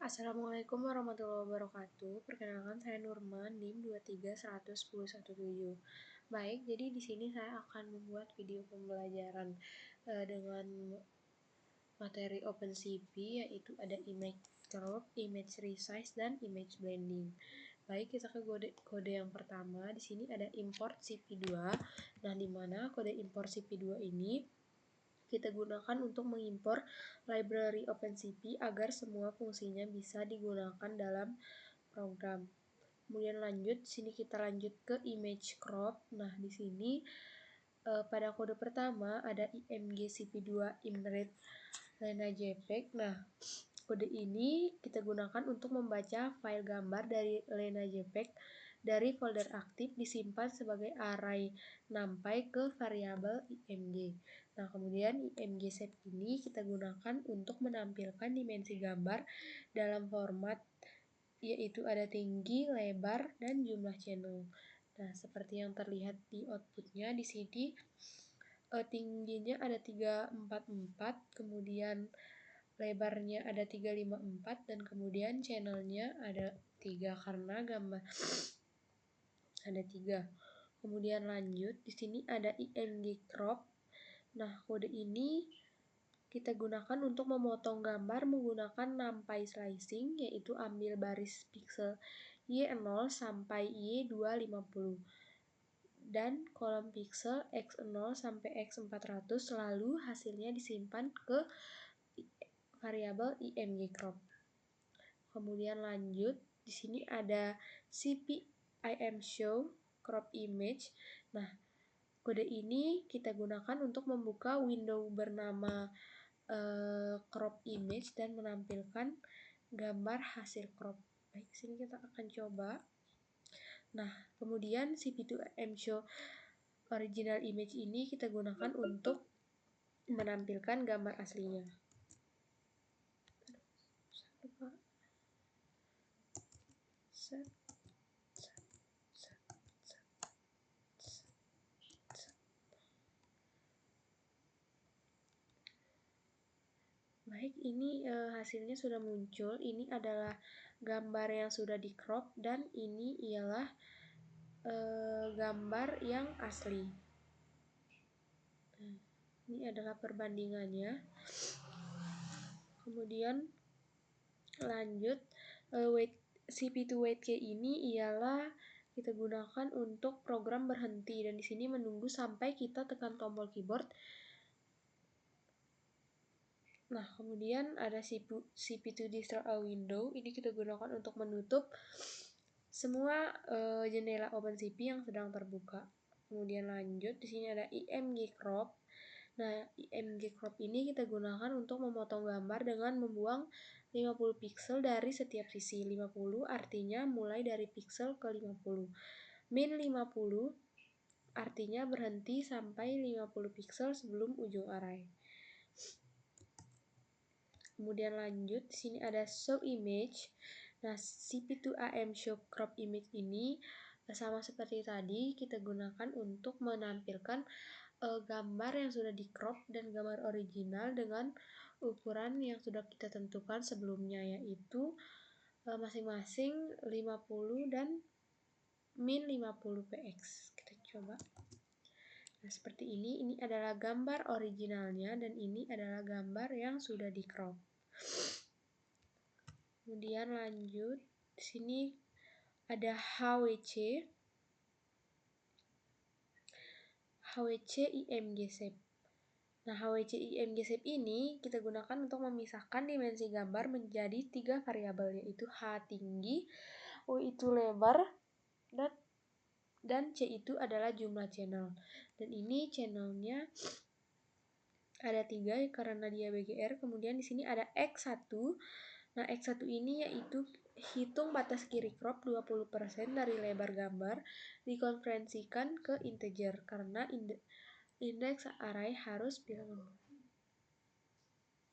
Assalamualaikum warahmatullahi wabarakatuh. Perkenalkan saya Nurman, NIM 2310117. Baik, jadi di sini saya akan membuat video pembelajaran dengan materi OpenCV, yaitu ada image crop, image resize, dan image blending. Baik, kita ke kode yang pertama. Di sini ada import CP2. Nah, di mana kode import CP2 ini kita gunakan untuk mengimpor library OpenCV agar semua fungsinya bisa digunakan dalam program. Kemudian lanjut, sini kita lanjut ke image crop. Nah, di sini pada kode pertama ada img cp2 imread Lena JPEG. Nah, kode ini kita gunakan untuk membaca file gambar dari Lena JPEG dari folder aktif disimpan sebagai array numpy ke variabel img. Nah, kemudian img shape ini kita gunakan untuk menampilkan dimensi gambar dalam format yaitu ada tinggi, lebar, dan jumlah channel. Nah, seperti yang terlihat di outputnya di sini tingginya ada 344, kemudian lebarnya ada 354, dan kemudian channelnya ada 3 karena gambar ada 3. Kemudian lanjut, di sini ada img crop. Nah, kode ini kita gunakan untuk memotong gambar menggunakan numpy slicing, yaitu ambil baris pixel Y0 sampai Y250 dan kolom pixel X0 sampai X400, lalu hasilnya disimpan ke variabel img crop. Kemudian lanjut, di sini ada cp-im-show crop image. Nah, kode ini kita gunakan untuk membuka window bernama crop image dan menampilkan gambar hasil crop. Baik, sini kita akan coba. Nah, kemudian cp2-m-show original image ini kita gunakan untuk menampilkan gambar aslinya. Baik, ini hasilnya sudah muncul. Ini adalah gambar yang sudah di crop dan ini ialah gambar yang asli. Ini adalah perbandingannya. Kemudian lanjut, cp2 wait key ini ialah kita gunakan untuk program berhenti, dan di sini menunggu sampai kita tekan tombol keyboard. Nah, kemudian ada cp2 destroy all window. Ini kita gunakan untuk menutup semua jendela OpenCV yang sedang terbuka. Kemudian lanjut, di sini ada img crop. Nah, img crop ini kita gunakan untuk memotong gambar dengan membuang 50 pixel dari setiap sisi. 50 artinya mulai dari pixel ke 50. Min 50 artinya berhenti sampai 50 pixel sebelum ujung array. Kemudian lanjut, di sini ada show image. Nah, cp2-im-show crop image ini sama seperti tadi, kita gunakan untuk menampilkan gambar yang sudah di crop dan gambar original dengan ukuran yang sudah kita tentukan sebelumnya, yaitu masing-masing 50 dan min 50 px. Kita coba. Nah, seperti ini adalah gambar originalnya dan ini adalah gambar yang sudah di crop. Kemudian lanjut, di sini ada hwc img shape. Nah, hwc img shape ini kita gunakan untuk memisahkan dimensi gambar menjadi 3 variabel, yaitu h tinggi, u itu lebar, dan c itu adalah jumlah channel. Dan ini channelnya ada 3 karena dia BGR. Kemudian di sini ada X1. Nah, X1 ini yaitu hitung batas kiri crop 20% dari lebar gambar dikonversikan ke integer karena indeks array harus bilang.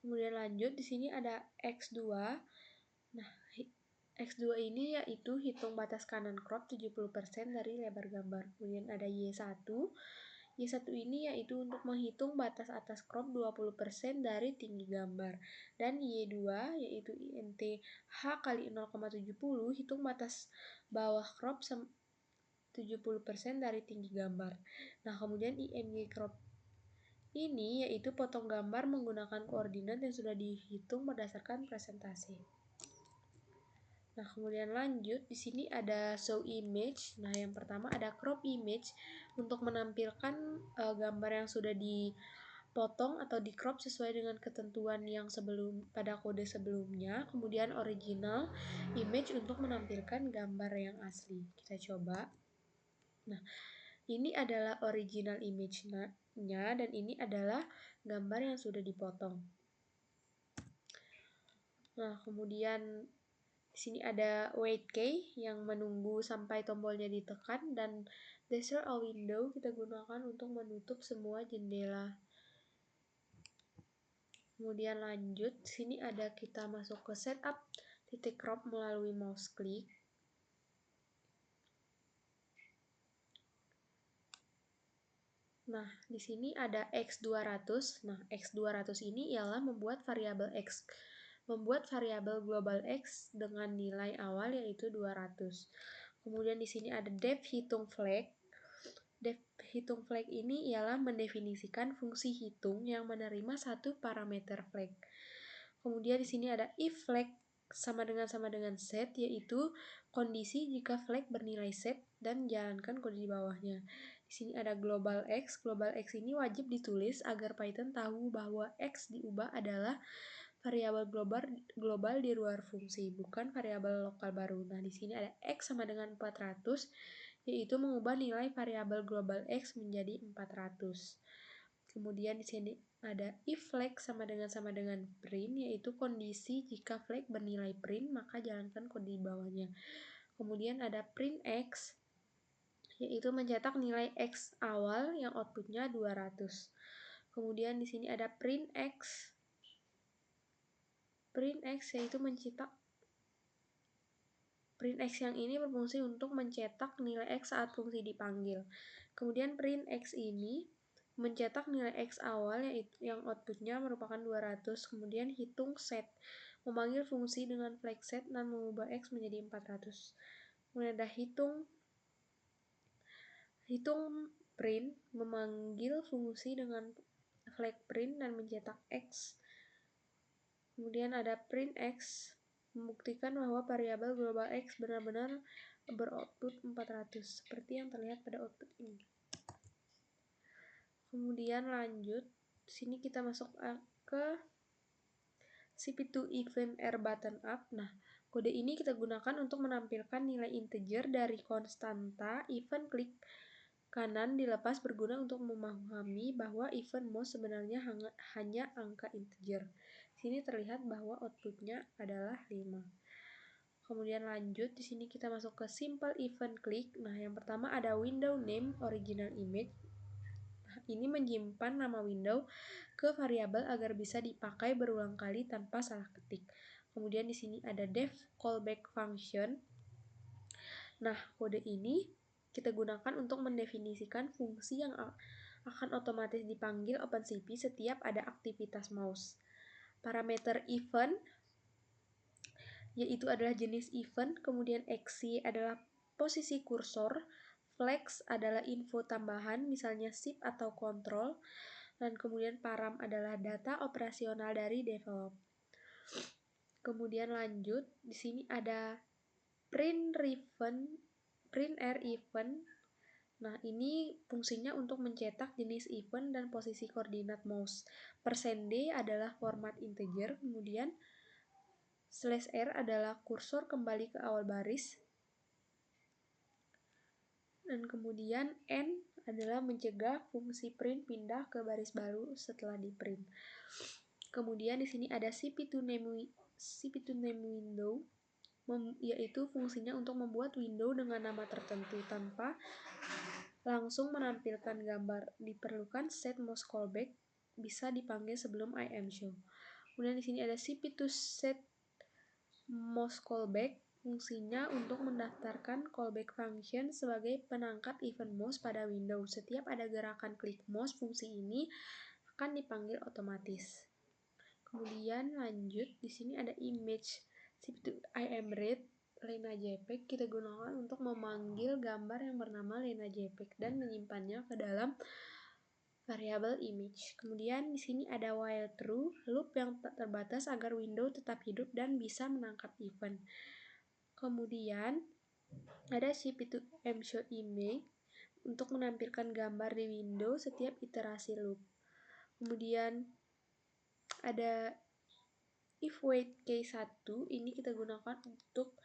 Kemudian lanjut, di sini ada X2. Nah, X2 ini yaitu hitung batas kanan crop 70% dari lebar gambar. Kemudian ada Y1 Y1 ini yaitu untuk menghitung batas atas crop 20% dari tinggi gambar. Dan Y2 yaitu INT H kali 0,70 hitung batas bawah crop 70% dari tinggi gambar. Nah, kemudian IMY crop ini yaitu potong gambar menggunakan koordinat yang sudah dihitung berdasarkan presentasi. Nah, kemudian lanjut di sini ada show image. Nah, yang pertama ada crop image untuk menampilkan gambar yang sudah dipotong atau di crop sesuai dengan ketentuan yang pada kode sebelumnya. Kemudian original image untuk menampilkan gambar yang asli. Kita coba. Nah, ini adalah original image-nya dan ini adalah gambar yang sudah dipotong. Nah, kemudian di sini ada wait key yang menunggu sampai tombolnya ditekan dan desert a window kita gunakan untuk menutup semua jendela. Kemudian lanjut, di sini ada kita masuk ke setup titik crop melalui mouse klik. Nah, di sini ada X200. Nah, X200 ini ialah membuat variabel global X dengan nilai awal yaitu 200. Kemudian di sini ada depth hitung flag. Depth hitung flag ini ialah mendefinisikan fungsi hitung yang menerima satu parameter flag. Kemudian di sini ada if flag sama dengan set, yaitu kondisi jika flag bernilai set dan jalankan kode di bawahnya. Di sini ada global X. Global X ini wajib ditulis agar Python tahu bahwa X diubah adalah variabel global di luar fungsi, bukan variabel lokal baru. Nah, di sini ada X sama dengan 400, yaitu mengubah nilai variabel global X menjadi 400. Kemudian di sini ada if flag sama dengan print, yaitu kondisi jika flag bernilai print, maka jalankan kode di bawahnya. Kemudian ada print X, yaitu mencetak nilai X awal yang outputnya 200. Kemudian di sini ada print X. Print X yaitu print X yang ini berfungsi untuk mencetak nilai X saat fungsi dipanggil. Kemudian print X ini mencetak nilai X awal yaitu yang outputnya merupakan 200. Kemudian hitung set, memanggil fungsi dengan flag set dan mengubah X menjadi 400. Kemudian ada hitung print, memanggil fungsi dengan flag print dan mencetak X. Kemudian ada print X, membuktikan bahwa variabel global X benar-benar beroutput 400, seperti yang terlihat pada output ini. Kemudian lanjut, sini kita masuk ke CP2 event R button up. Nah, kode ini kita gunakan untuk menampilkan nilai integer dari konstanta event klik kanan dilepas berguna untuk memahami bahwa event mouse sebenarnya hanya angka integer. Sini terlihat bahwa outputnya adalah 5. Kemudian lanjut, di sini kita masuk ke simple event click. Nah, yang pertama ada window name original image. Nah, ini menyimpan nama window ke variabel agar bisa dipakai berulang kali tanpa salah ketik. Kemudian di sini ada def callback function. Nah, kode ini kita gunakan untuk mendefinisikan fungsi yang akan otomatis dipanggil OpenCV setiap ada aktivitas mouse. Parameter event yaitu adalah jenis event, kemudian XY adalah posisi kursor, flex adalah info tambahan misalnya shift atau control, dan kemudian param adalah data operasional dari develop. Kemudian lanjut, di sini ada print R event. Nah, ini fungsinya untuk mencetak jenis event dan posisi koordinat mouse. %d adalah format integer, kemudian /r adalah kursor kembali ke awal baris, dan kemudian n adalah mencegah fungsi print pindah ke baris baru setelah di print. Kemudian di sini ada CP2 name window, yaitu fungsinya untuk membuat window dengan nama tertentu tanpa langsung menampilkan gambar. Diperlukan set mouse callback, bisa dipanggil sebelum IM show. Kemudian di sini ada CP2 set mouse callback. Fungsinya untuk mendaftarkan callback function sebagai penangkap event mouse pada Windows. Setiap ada gerakan klik mouse, fungsi ini akan dipanggil otomatis. Kemudian lanjut, di sini ada image imread Lena JPEG kita gunakan untuk memanggil gambar yang bernama Lena JPEG dan menyimpannya ke dalam variabel image. Kemudian di sini ada while true, loop yang tak terbatas agar window tetap hidup dan bisa menangkap event. Kemudian ada cp2mShowImage untuk menampilkan gambar di window setiap iterasi loop. Kemudian ada if wait k1, ini kita gunakan untuk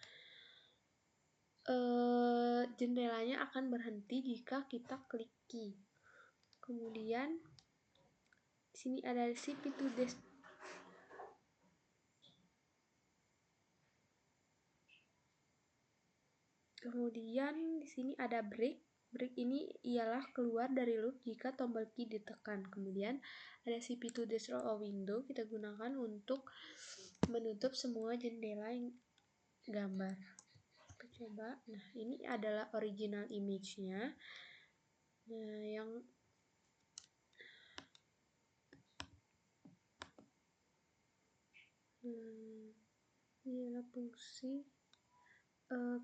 jendelanya akan berhenti jika kita klik key. Kemudian di sini ada cp2 Kemudian di sini ada break. Break ini ialah keluar dari loop jika tombol key ditekan. Kemudian ada cp2 destroy all window kita gunakan untuk menutup semua jendela yang gambar. Kita coba. Nah, ini adalah original image-nya. Nah, yang ini adalah fungsi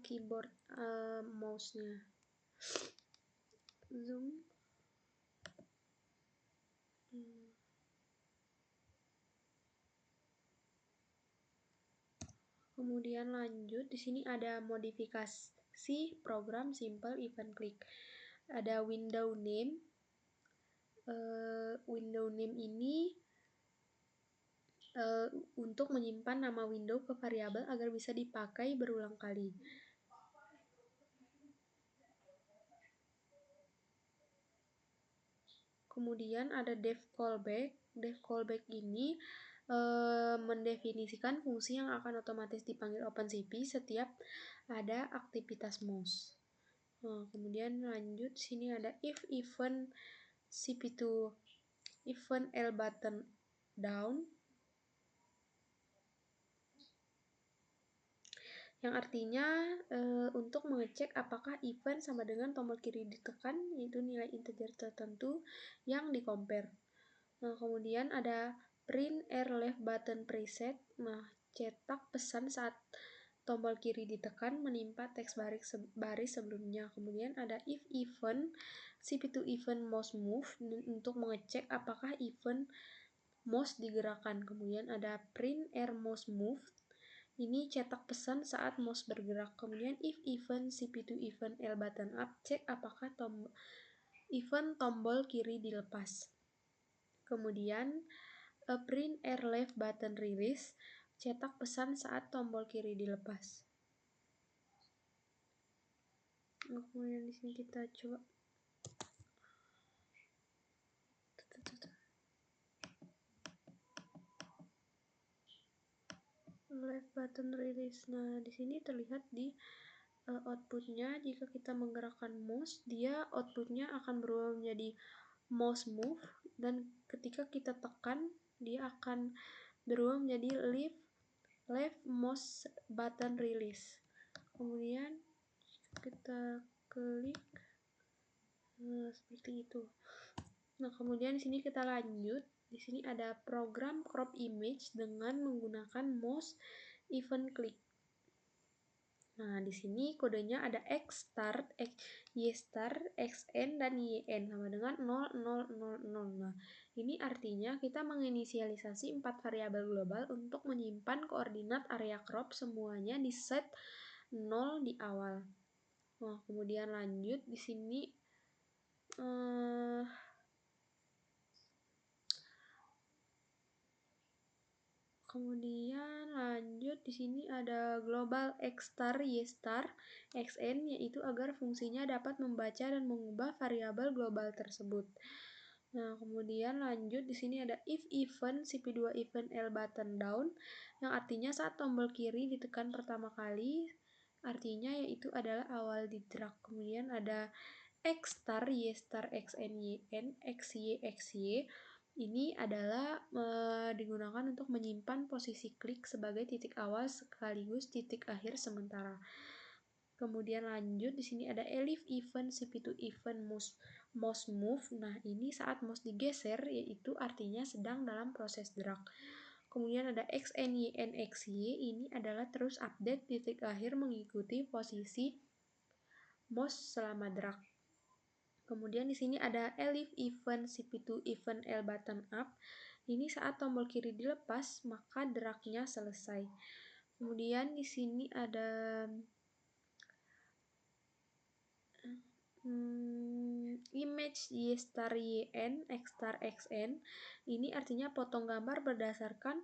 keyboard mouse-nya. Zoom. Kemudian lanjut, di sini ada modifikasi program simple event click. Ada window name. Window name ini untuk menyimpan nama window ke variabel agar bisa dipakai berulang kali. Kemudian ada dev callback. Dev callback ini mendefinisikan fungsi yang akan otomatis dipanggil OpenCV setiap ada aktivitas mouse. Nah, kemudian lanjut, sini ada if event cp2 event L button down, yang artinya untuk mengecek apakah event sama dengan tombol kiri ditekan, yaitu nilai integer tertentu yang di-compare. Nah, kemudian ada print R left button preset. Nah, cetak pesan saat tombol kiri ditekan menimpa teks baris sebelumnya. Kemudian ada if event cp2 event mouse move untuk mengecek apakah event mouse digerakkan. Kemudian ada print R mouse move. Ini cetak pesan saat mouse bergerak. Kemudian if event cp2 event L button up, cek apakah event tombol kiri dilepas. Kemudian print R left button release, cetak pesan saat tombol kiri dilepas. Kemudian di sini kita coba left button release. Nah, di sini terlihat di outputnya, jika kita menggerakkan mouse, dia outputnya akan berubah menjadi mouse move, dan ketika kita tekan, dia akan berubah menjadi left mouse button release. Kemudian kita klik, seperti itu. Nah, kemudian di sini kita lanjut. Di sini ada program crop image dengan menggunakan mouse event click. Nah, di sini kodenya ada x start, y start, xn, dan yn sama dengan 0000. Nah, ini artinya kita menginisialisasi 4 variabel global untuk menyimpan koordinat area crop semuanya di set 0 di awal. Nah, kemudian lanjut di sini kemudian lanjut di sini ada global x star, y star, xn, yaitu agar fungsinya dapat membaca dan mengubah variabel global tersebut. Nah, kemudian lanjut di sini ada if event cp2 event L button down, yang artinya saat tombol kiri ditekan pertama kali, artinya yaitu adalah awal di drag. Kemudian ada x star, y star, xn, yn, xy, xy, Ini adalah digunakan untuk menyimpan posisi klik sebagai titik awal sekaligus titik akhir sementara. Kemudian lanjut di sini ada elif event, CP2 event, mouse move. Nah, ini saat mouse digeser yaitu artinya sedang dalam proses drag. Kemudian ada XNYNXY, ini adalah terus update titik akhir mengikuti posisi mouse selama drag. Kemudian di sini ada elif event, CP2 event, L button up. Ini saat tombol kiri dilepas, maka dragnya selesai. Kemudian di sini ada image y star yn, x star xn. Ini artinya potong gambar berdasarkan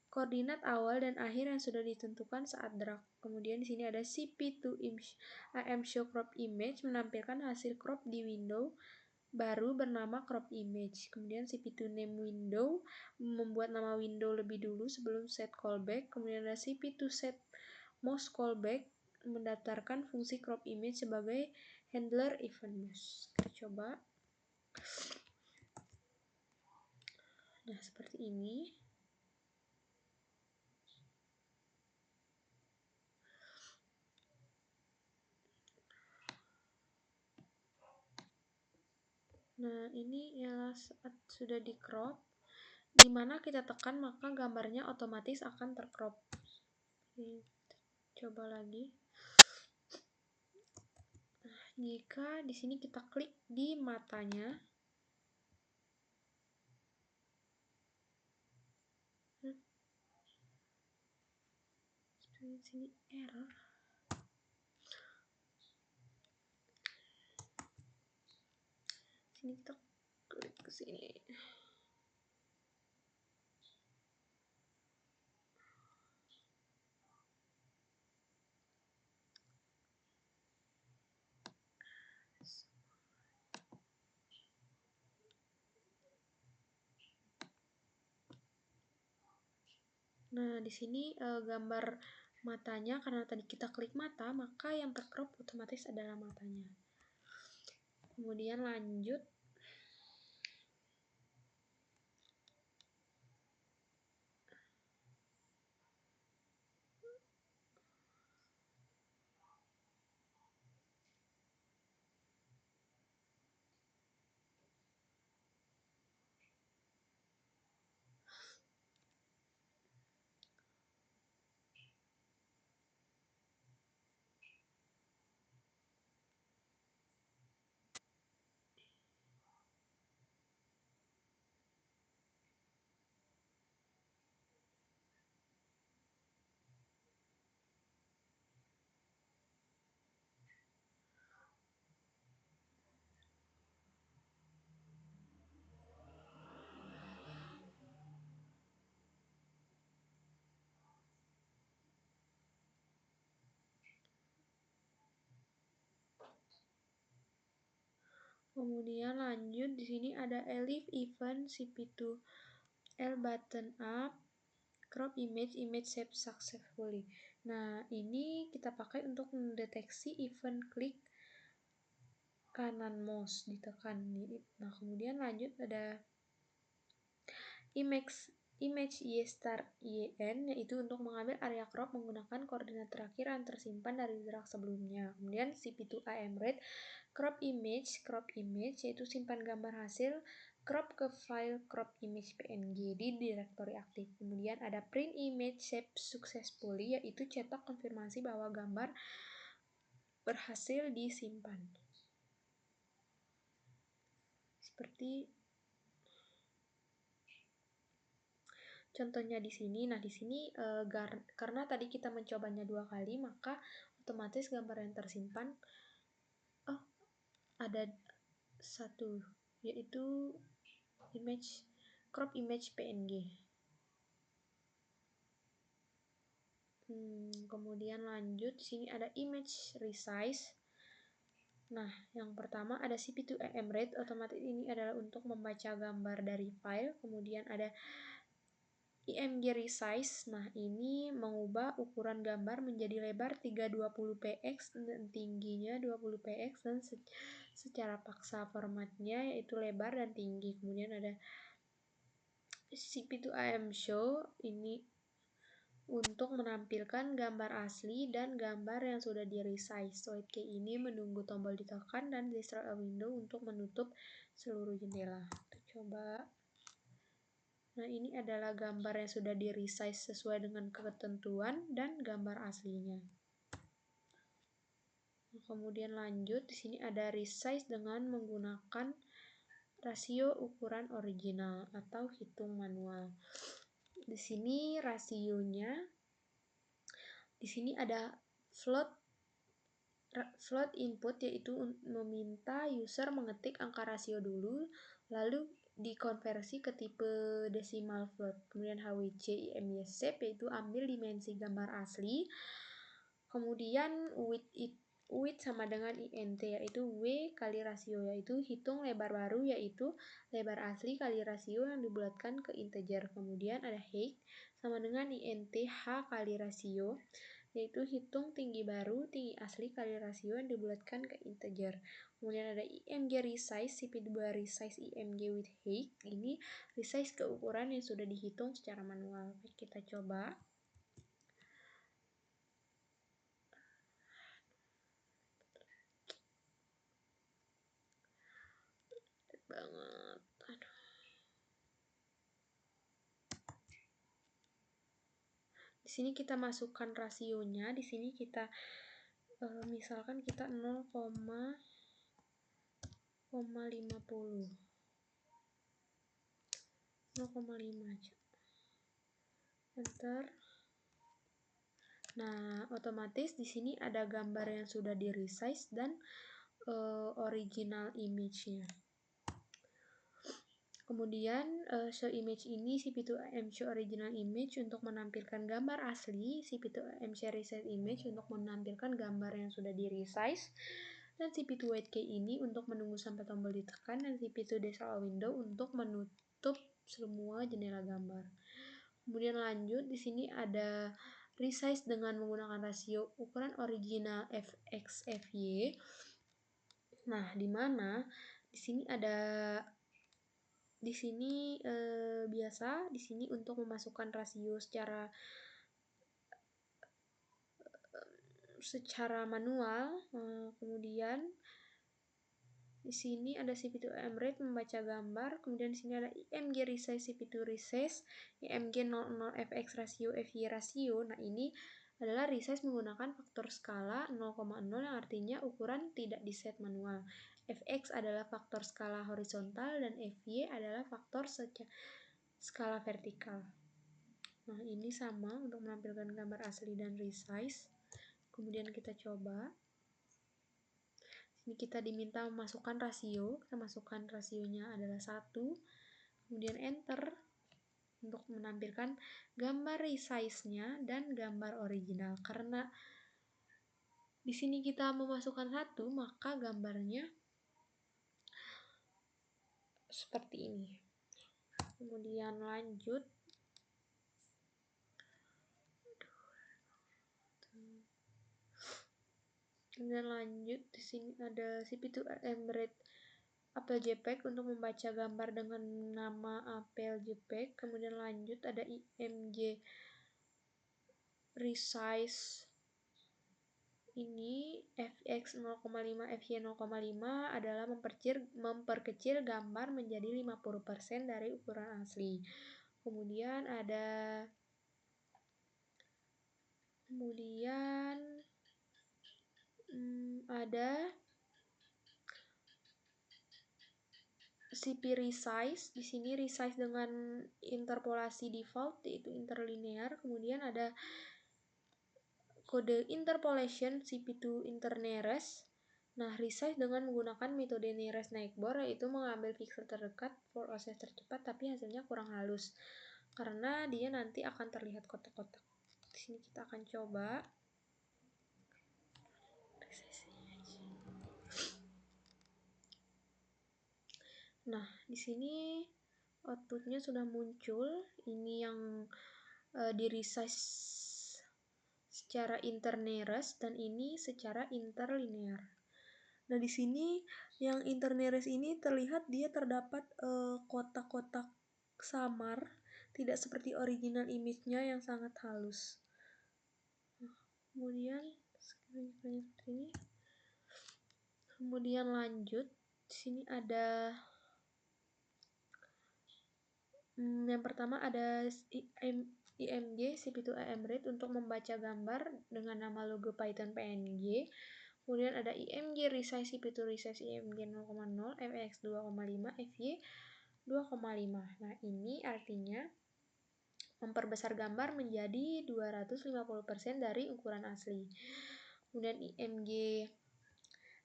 koordinat awal dan akhir yang sudah ditentukan saat drag. Kemudian di sini ada CP2 AM show crop image, menampilkan hasil crop di window baru bernama crop image. Kemudian CP2 name window, membuat nama window lebih dulu sebelum set callback. Kemudian ada CP2 set mouse callback, mendaftarkan fungsi crop image sebagai handler event mouse. Kita coba. Nah, seperti ini. Nah, ini ialah saat sudah di crop, dimana kita tekan maka gambarnya otomatis akan tercrop. Coba lagi. Nah, jika di sini kita klik di matanya, di sini error. Sini kita klik ke sini. Nah, di sini gambar matanya, karena tadi kita klik mata, maka yang tercrop otomatis adalah matanya. Kemudian lanjut. Kemudian lanjut di sini ada elif event CP2 L button up crop image saved successfully. Nah, ini kita pakai untuk mendeteksi event klik kanan mouse ditekan. Nah, kemudian lanjut ada image y star yn, yaitu untuk mengambil area crop menggunakan koordinat terakhir yang tersimpan dari drag sebelumnya. Kemudian CP2 AM read crop image, yaitu simpan gambar hasil crop ke file crop image png di direktori aktif. Kemudian ada print image save successfully, yaitu cetak konfirmasi bahwa gambar berhasil disimpan. Seperti contohnya di sini. Nah, di sini karena tadi kita mencobanya 2 kali, maka otomatis gambar yang tersimpan ada satu, yaitu crop image PNG. Kemudian lanjut di sini ada image resize. Nah, yang pertama ada CP2 AM read, otomatis ini adalah untuk membaca gambar dari file. Kemudian ada IMG resize. Nah, ini mengubah ukuran gambar menjadi lebar 320px dan tingginya 20px dan secara paksa formatnya yaitu lebar dan tinggi. Kemudian ada CP2AM show ini untuk menampilkan gambar asli dan gambar yang sudah di-resize. White key ini menunggu tombol ditekan dan destroy a window untuk menutup seluruh jendela. Kita coba. Nah, ini adalah gambar yang sudah di-resize sesuai dengan ketentuan dan gambar aslinya. Nah, kemudian lanjut, di sini ada resize dengan menggunakan rasio ukuran original atau hitung manual. Di sini rasionya, di sini ada float input, yaitu meminta user mengetik angka rasio dulu, lalu dikonversi ke tipe decimal float. Kemudian HWC IMY shape, yaitu ambil dimensi gambar asli. Kemudian width sama dengan INT, yaitu W kali rasio, yaitu hitung lebar baru, yaitu lebar asli kali rasio yang dibulatkan ke integer. Kemudian ada height sama dengan INT H kali rasio, yaitu hitung tinggi baru, tinggi asli kali rasio yang dibulatkan ke integer. Kemudian ada IMG resize, CP2 resize IMG with height. Ini resize ke ukuran yang sudah dihitung secara manual. Oke, kita coba. Banget. Aduh. Di sini kita masukkan rasionya. Di sini kita misalkan kita 0,50. aja. Enter. Nah, otomatis di sini ada gambar yang sudah di-resize dan original image-nya. Kemudian show image ini CP2AM show original image untuk menampilkan gambar asli, CP2AM share resize image untuk menampilkan gambar yang sudah di-resize, dan CP2 white key ini untuk menunggu sampai tombol ditekan, dan CP2 destroy window untuk menutup semua jendela gambar. Kemudian lanjut, di sini ada resize dengan menggunakan rasio ukuran original fx fy. Nah, di mana di sini ada biasa di sini untuk memasukkan rasio secara manual. Kemudian di sini ada CP2AM rate membaca gambar, kemudian di sini ada IMG resize, CP2 resize, IMG 00 fx rasio, fy rasio. Nah, ini adalah resize menggunakan faktor skala 0,0 yang artinya ukuran tidak diset manual. Fx adalah faktor skala horizontal dan fy adalah faktor skala vertikal. Nah, ini sama untuk menampilkan gambar asli dan resize. Kemudian kita coba. Ini kita diminta memasukkan rasio. Kita masukkan rasionya adalah 1. Kemudian enter untuk menampilkan gambar resize-nya dan gambar original. Karena di sini kita memasukkan 1, maka gambarnya seperti ini. Kemudian lanjut. Di sini ada CP2AM read apel JPEG untuk membaca gambar dengan nama apel JPEG. Kemudian lanjut ada IMG resize ini fx 0,5 fy 0,5 adalah memperkecil gambar menjadi 50% dari ukuran asli. Kemudian ada CP resize. Di sini resize dengan interpolasi default, yaitu interlinear. Kemudian ada kode interpolation CP2 internearest. Nah, resize dengan menggunakan metode nearest neighbor, yaitu mengambil pixel terdekat proses tercepat, tapi hasilnya kurang halus karena dia nanti akan terlihat kotak-kotak. Di sini kita akan coba. Nah, di sini outputnya sudah muncul. Ini yang di-resize secara internearest dan ini secara interlinear. Nah, di sini yang internearest ini terlihat dia terdapat kotak-kotak samar tidak seperti original image-nya yang sangat halus. Kemudian seperti ini. Kemudian lanjut, di sini ada yang pertama ada IMG CP2AM Read untuk membaca gambar dengan nama logo Python PNG. Kemudian ada IMG Resize CP2 Resize IMG 0,0 FX 2,5 FY 2,5. Nah, ini artinya memperbesar gambar menjadi 250% dari ukuran asli. Kemudian IMG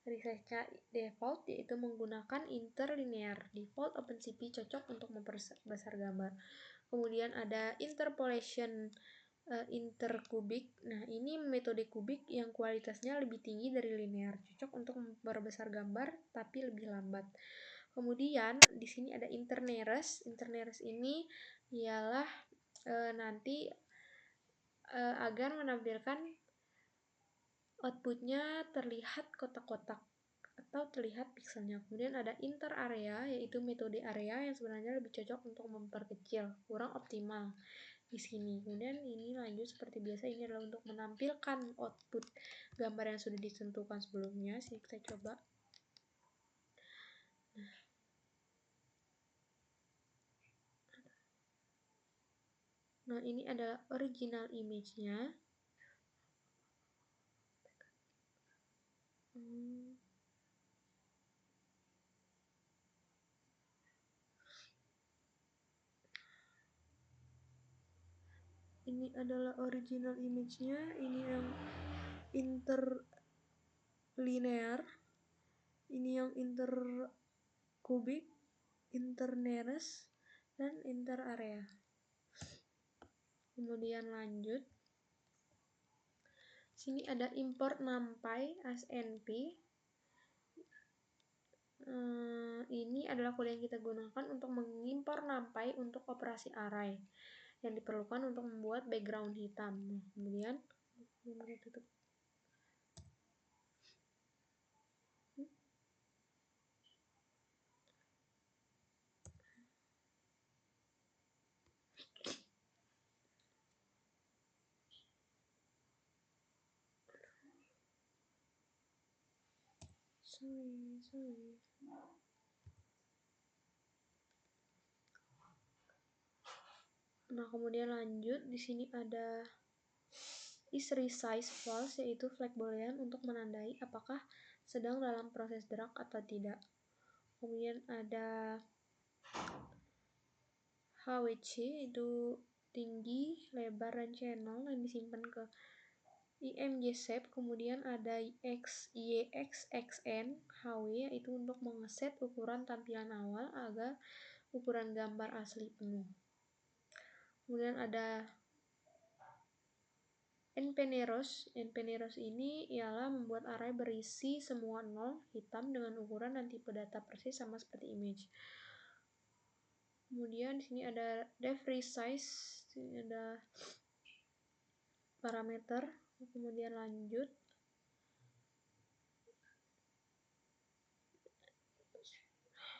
Resize default yaitu menggunakan interlinear. Default OpenCV cocok untuk memperbesar gambar. Kemudian ada interpolation interkubik. Nah, ini metode kubik yang kualitasnya lebih tinggi dari linear, cocok untuk memperbesar gambar tapi lebih lambat. Kemudian di sini ada internearest. Internearest ini ialah nanti agar menampilkan outputnya terlihat kotak-kotak atau terlihat pixelnya. Kemudian ada interarea, yaitu metode area yang sebenarnya lebih cocok untuk memperkecil, kurang optimal di sini. Kemudian ini lanjut seperti biasa, ini adalah untuk menampilkan output gambar yang sudah ditentukan sebelumnya. Sini kita coba. Nah, ini adalah original image-nya. Ini adalah original image-nya. Ini yang interlinear. Ini yang interkubik, internearest, dan interarea. Kemudian lanjut. Sini ada import numpy as np. Ini adalah kode yang kita gunakan untuk mengimpor numpy untuk operasi array yang diperlukan untuk membuat background hitam. Kemudian tutup. Sorry. Nah, kemudian lanjut, di sini ada isResize false, yaitu flag boolean untuk menandai apakah sedang dalam proses drag atau tidak. Kemudian ada HWC, itu tinggi, lebar, dan channel yang disimpan ke IMG shape. Kemudian ada YXXN HW, yaitu untuk mengeset ukuran tampilan awal agar ukuran gambar asli penuh. Kemudian ada npneros. npneros ini ialah membuat array berisi semua nol hitam dengan ukuran dan tipe data persis sama seperti image. Kemudian di sini ada devResize, ini ada parameter. Kemudian lanjut.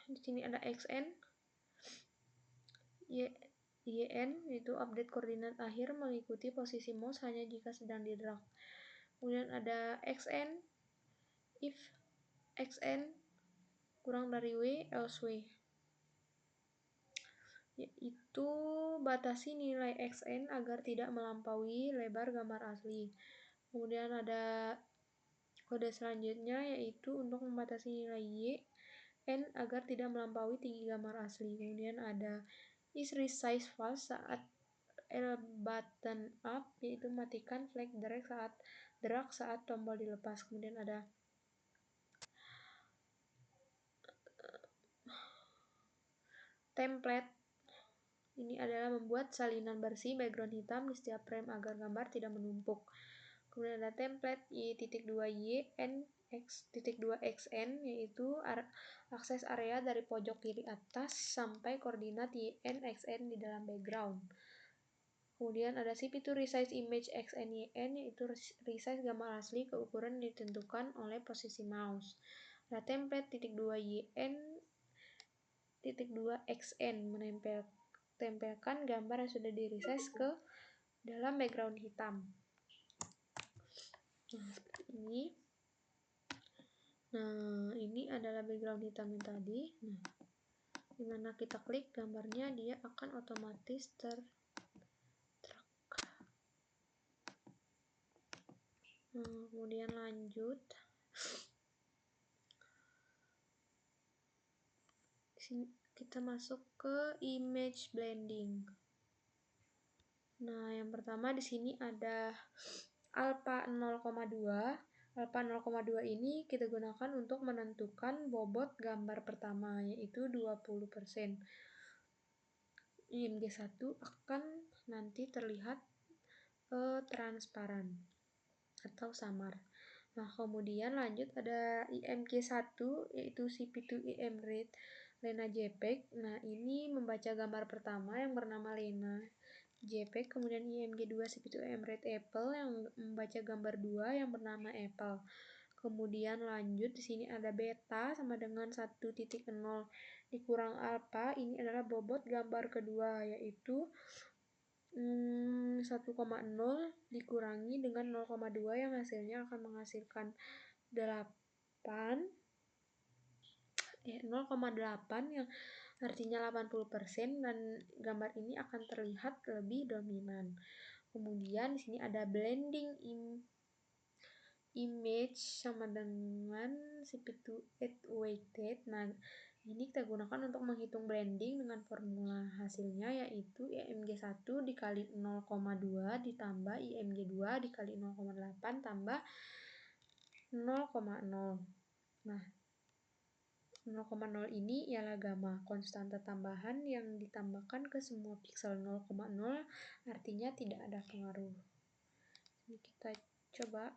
Di sini ada xn, yn, yaitu update koordinat akhir mengikuti posisi mouse hanya jika sedang di drag. Kemudian ada xn, if xn kurang dari w, else w, yaitu batasi nilai xn agar tidak melampaui lebar gambar asli. Kemudian ada kode selanjutnya, yaitu untuk membatasi nilai yn agar tidak melampaui tinggi gambar asli. Kemudian ada isResize false saat L button up, yaitu matikan flag drag saat tombol dilepas. Kemudian ada template. Ini adalah membuat salinan bersih background hitam di setiap frame agar gambar tidak menumpuk. Kemudian ada template y.2xn, yaitu akses area dari pojok kiri atas sampai koordinat yn/xn di dalam background. Kemudian ada CP2 Resize Image xn yn, yaitu resize gambar asli ke ukuran yang ditentukan oleh posisi mouse. Ada template .2yn.2xn tempelkan gambar yang sudah di-resize ke dalam background hitam. Nah, seperti ini. Nah, ini adalah background hitam yang tadi. Nah, dimana kita klik gambarnya, dia akan otomatis tertrack. Nah, kemudian lanjut. Sini kita masuk ke image blending. Nah, yang pertama di sini ada alpha 0,2. Alpha 0,2 ini kita gunakan untuk menentukan bobot gambar pertama, yaitu 20%. IMG 1 akan nanti terlihat transparan atau samar. Nah, kemudian lanjut ada IMG 1, yaitu CP2 rate Lena JPEG. Nah, ini membaca gambar pertama yang bernama Lena JPEG, kemudian IMG 2 CP2 rate Apple yang membaca gambar 2 yang bernama Apple. Kemudian lanjut di sini ada beta sama dengan 1.0 dikurang alpha, ini adalah bobot gambar kedua, yaitu 1,0 dikurangi dengan 0,2 yang hasilnya akan menghasilkan 0,8 yang artinya 80%, dan gambar ini akan terlihat lebih dominan. Kemudian di sini ada blending image sama dengan CP2 weighted. Nah, ini kita gunakan untuk menghitung blending dengan formula hasilnya, yaitu IMG 1 dikali 0,2 ditambah IMG 2 dikali 0,8 tambah 0,0. Nah, 0,0 ini ialah gamma, konstanta tambahan yang ditambahkan ke semua piksel. 0,0 artinya tidak ada pengaruh. Ini kita coba.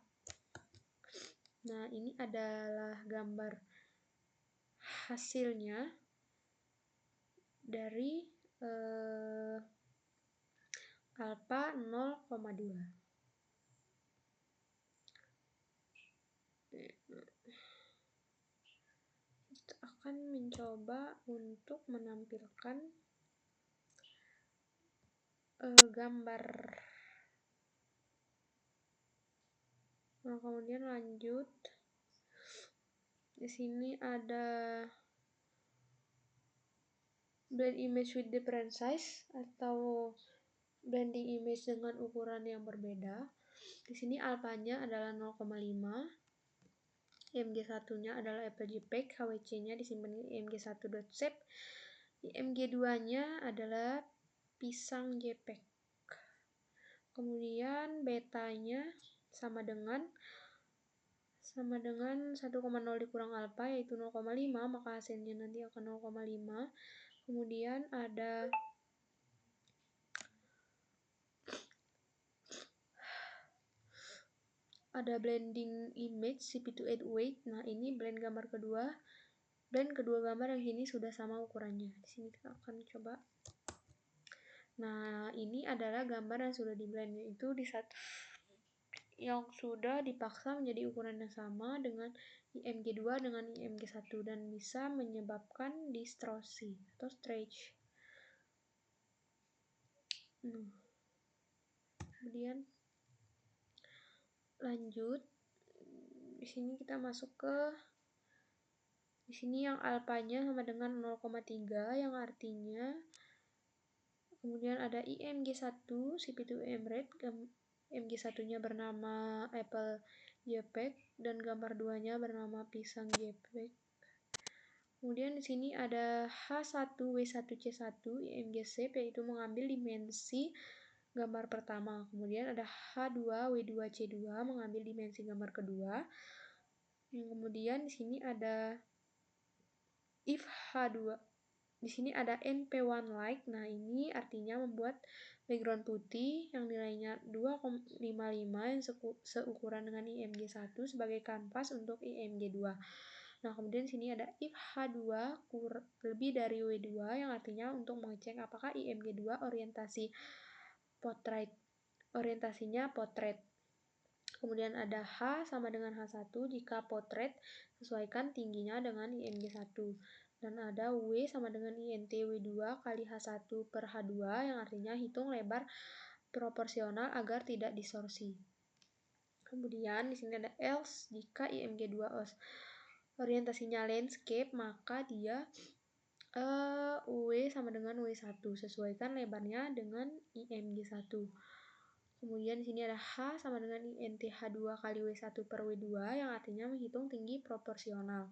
Nah, ini adalah gambar hasilnya dari alpha 0,2. Kita akan mencoba untuk menampilkan gambar. Nah, kemudian lanjut. Di sini ada blend image with different size atau blending image dengan ukuran yang berbeda. Di sini alfanya adalah 0,5. IMG 1-nya adalah Apple JPEG, HWC-nya disimpan di IMG 1.zip. IMG 2-nya adalah pisang JPEG. Kemudian betanya sama dengan 1,0 dikurang alpha, yaitu 0,5, maka hasilnya nanti akan 0,5. Kemudian ada blending image CP2 weight. Nah, ini blend gambar kedua. Blend kedua gambar yang ini sudah sama ukurannya. Di sini kita akan coba. Nah, ini adalah gambar yang sudah di blend, yaitu di satu yang sudah dipaksa menjadi ukuran yang sama dengan IMG 2 dengan IMG 1 dan bisa menyebabkan distorsi atau stretch. Kemudian lanjut, di sini kita masuk ke di sini yang alfanya sama dengan 0,3, yang artinya kemudian ada IMG 1 CP2 rate, IMG 1-nya bernama Apple JPEG dan gambar 2-nya bernama pisang JPEG. Kemudian di sini ada H1W1C1 IMG shape, yaitu mengambil dimensi gambar pertama. Kemudian ada H2W2C2 mengambil dimensi gambar kedua. Kemudian di sini ada if H2. Di sini ada NP1 like. Nah, ini artinya membuat background putih yang nilainya 2,55 yang seukuran dengan IMG 1 sebagai kanvas untuk IMG 2. Nah, kemudian di sini ada if H2 lebih dari W2 yang artinya untuk mengecek apakah IMG 2 orientasinya potret. Kemudian ada H sama dengan H1 jika potret, sesuaikan tingginya dengan IMG 1. Dan ada W sama dengan INT W2 kali H1 per H2 yang artinya hitung lebar proporsional agar tidak distorsi. Kemudian di sini ada else, jika IMG2 orientasinya landscape, maka dia W sama dengan W1, sesuaikan lebarnya dengan IMG1. Kemudian di sini ada H sama dengan INT H2 kali W1 per W2 yang artinya menghitung tinggi proporsional.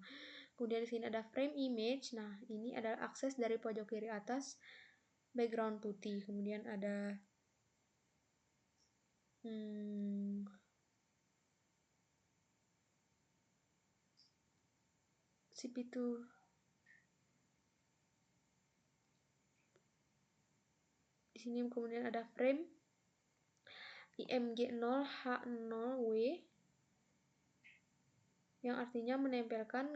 Kemudian di sini ada frame image. Nah, ini adalah akses dari pojok kiri atas background putih. Kemudian ada CP2. Di sini kemudian ada frame IMG0H0W yang artinya menempelkan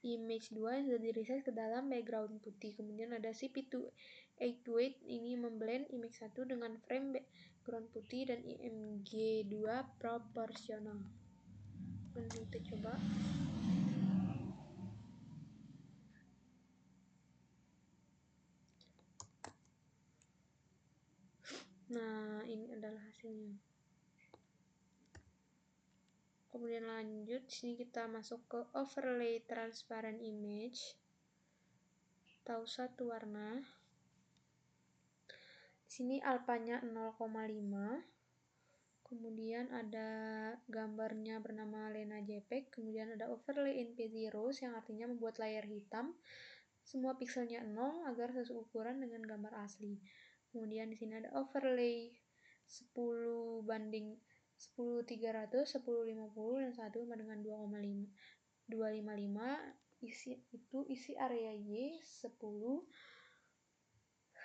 image 2 yang sudah diresize ke dalam background putih. Kemudian ada CP2 ini memblend image 1 dengan frame background putih dan IMG2 proporsional. Nanti kita coba. Nah, ini adalah hasilnya. Kemudian lanjut, sini kita masuk ke overlay transparent image. Tahu satu warna. Di sini alpanya 0,5. Kemudian ada gambarnya bernama Lena JPEG. Kemudian ada overlay NP0 yang artinya membuat layar hitam. Semua pixelnya 0 agar seukuran dengan gambar asli. Kemudian di sini ada overlay 10 banding 10-300, 10-50 dan 1 sama dengan 2,5. Isi area Y 10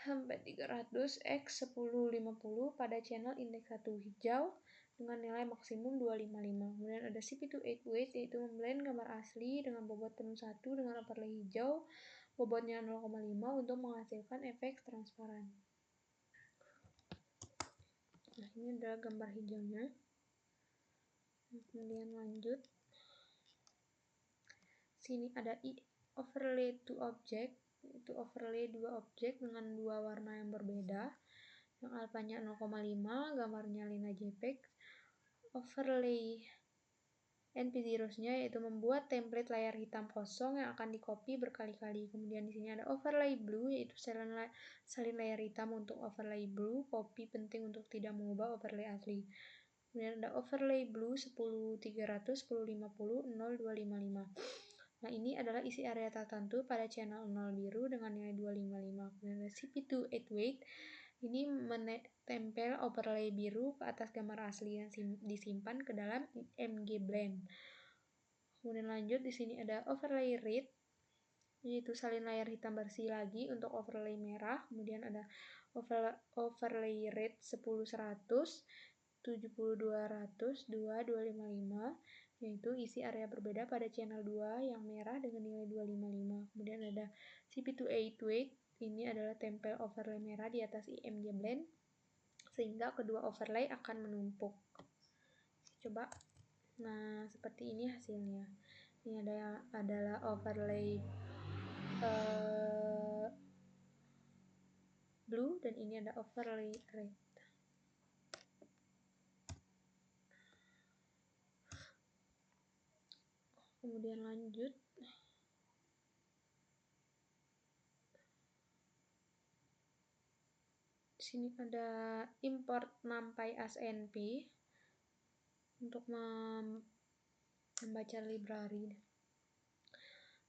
sampai 300 x 1050 pada channel indeks 1 hijau dengan nilai maksimum 255. Kemudian ada CP2 weight yaitu memblend gambar asli dengan bobot penuh 1 dengan overlay hijau, bobotnya 0,5 untuk menghasilkan efek transparan. Nah, ini adalah gambar hijaunya. Kemudian lanjut. Sini ada overlay to object, itu overlay 2 objek dengan 2 warna yang berbeda. Yang alpanya 0,5, gambarnya Lena JPEG. Overlay NP0-nya yaitu membuat template layar hitam kosong yang akan di-copy berkali-kali. Kemudian di sini ada overlay blue yaitu salin layar hitam untuk overlay blue, copy penting untuk tidak mengubah overlay asli. Kemudian ada overlay blue 10-300, 10-50, 0-255. Nah, ini adalah isi area tertentu pada channel 0 biru dengan nilai 255. Kemudian ada CP2 weight. Ini menempel overlay biru ke atas gambar asli yang disimpan ke dalam IMG blend. Kemudian lanjut, di sini ada overlay red, yaitu salin layar hitam bersih lagi untuk overlay merah. Kemudian ada overlay red 10-100, 70-200, 2-255, yaitu isi area berbeda pada channel 2 yang merah dengan nilai 255. Kemudian ada CP2 weight, ini adalah tempel overlay merah di atas IMG blend sehingga kedua overlay akan menumpuk. Coba. Nah, seperti ini hasilnya. Ini adalah overlay blue dan ini ada overlay red. Kemudian lanjut. Di sini ada import NumPy as NP untuk membaca library.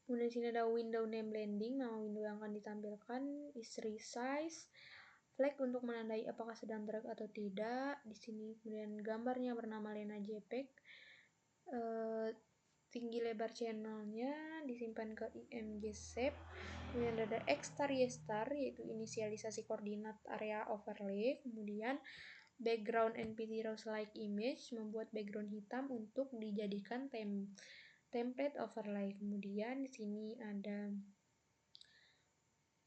Kemudian di sini ada window name blending, nama window yang akan ditampilkan is resize, flag untuk menandai apakah sedang drag atau tidak. Di sini kemudian gambarnya bernama Lena JPEG. Tinggi lebar channelnya disimpan ke IMG shape. Kemudian ada X-star Y-star yaitu inisialisasi koordinat area overlay. Kemudian background NP0 like image membuat background hitam untuk dijadikan template overlay. Kemudian di sini ada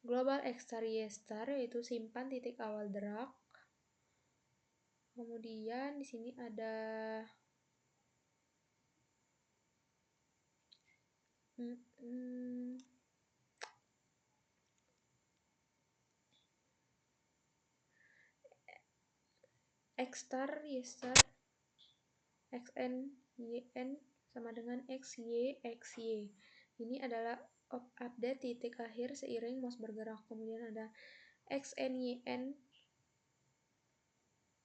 global X-star Y-star yaitu simpan titik awal drag. Kemudian di sini ada X star, Y star, XN, YN sama dengan XY, XY. Ini adalah update titik akhir seiring mouse bergerak. Kemudian ada XNYN,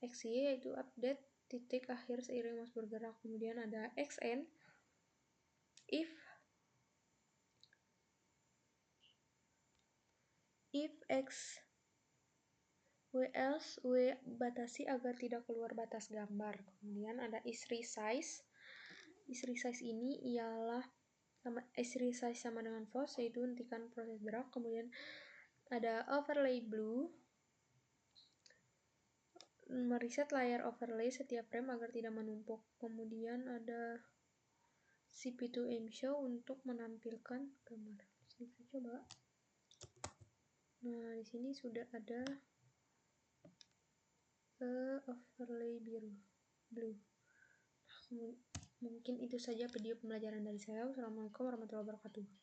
XY yaitu update titik akhir seiring mouse bergerak. Kemudian ada XN, if X W else W batasi agar tidak keluar batas gambar. Kemudian ada is resize. Is resize ini ialah is resize sama dengan false, yaitu hentikan proses gerak. Kemudian ada overlay blue, mereset layar overlay setiap frame agar tidak menumpuk. Kemudian ada CP2M show untuk menampilkan gambar. Kita coba. Nah, di sini sudah ada overlay biru, blue. Mungkin itu saja video pembelajaran dari saya. Wassalamualaikum warahmatullahi wabarakatuh.